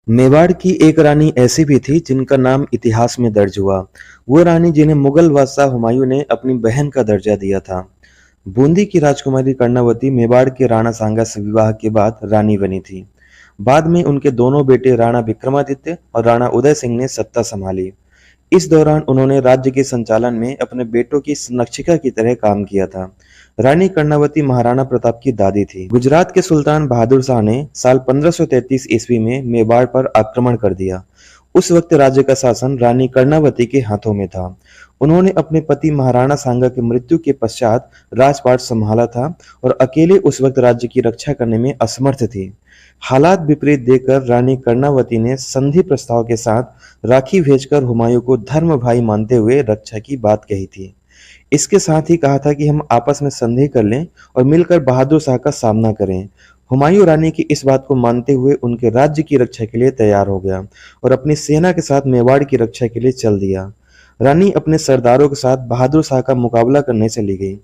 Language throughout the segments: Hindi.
मेवाड़ की एक रानी ऐसी भी थी जिनका नाम इतिहास में दर्ज हुआ। वो रानी जिन्हें मुगल बादशाह हुमायूं ने अपनी बहन का दर्जा दिया था। बूंदी की राजकुमारी कर्णावती मेवाड़ के राणा सांगा से विवाह के बाद रानी बनी थी। बाद में उनके दोनों बेटे राणा विक्रमादित्य और राणा उदय सिंह ने सत्ता संभाली। इस दौरान उन्होंने राज्य के संचालन में अपने बेटों की संरक्षिका की तरह काम किया था। रानी कर्णावती महाराणा प्रताप की दादी थी। गुजरात के सुल्तान बहादुर शाह ने साल 1533 ईस्वी में मेवाड़ पर आक्रमण कर दिया। उस वक्त राज्य का शासन रानी कर्णावती के हाथों में था। उन्होंने अपने पति महाराणा सांगा की मृत्यु के पश्चात राजपाट संभाला था और अकेले उस वक्त राज्य की रक्षा करने में असमर्थ थी। हालात विपरीत देखकर रानी कर्णावती ने संधि प्रस्ताव के साथ राखी भेजकर हुमायूं को धर्म भाई मानते हुए रक्षा की बात कही थी। इसके साथ ही कहा था कि हम आपस में संधि कर लें और मिलकर बहादुर शाह का सामना करें। हुमायूं रानी की इस बात को मानते हुए उनके राज्य की रक्षा के लिए तैयार हो गया और अपनी सेना के साथ मेवाड़ की रक्षा के लिए चल दिया। रानी अपने सरदारों के साथ बहादुर शाह का मुकाबला करने चली गई।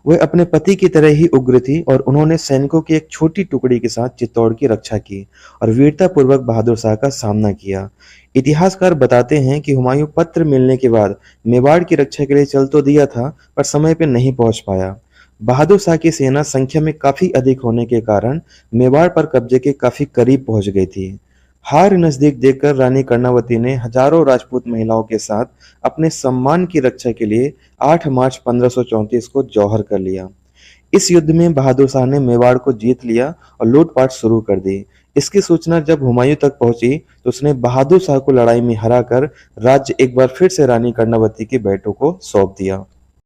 वह अपने पति की तरह ही उग्र थी और उन्होंने सैनिकों की एक छोटी टुकड़ी के साथ चित्तौड़ की रक्षा की और वीरतापूर्वक बहादुर शाह का सामना किया। इतिहासकार बताते हैं कि हुमायूं पत्र मिलने के बाद मेवाड़ की रक्षा के लिए चल तो दिया था, पर समय पर नहीं पहुंच पाया। बहादुर शाह की सेना संख्या में काफी अधिक होने के कारण मेवाड़ पर कब्जे के काफी करीब पहुंच गई थी। हार नजदीक देखकर रानी कर्णावती ने हजारों राजपूत महिलाओं के साथ अपने सम्मान की रक्षा के लिए 8 मार्च 1534 को जौहर कर लिया। इस युद्ध में बहादुर शाह ने मेवाड़ को जीत लिया और लूटपाट शुरू कर दी। इसकी सूचना जब हुमायूं तक पहुंची तो उसने बहादुर शाह को लड़ाई में हराकर राज्य एक बार फिर से रानी कर्णावती के बेटों को सौंप दिया।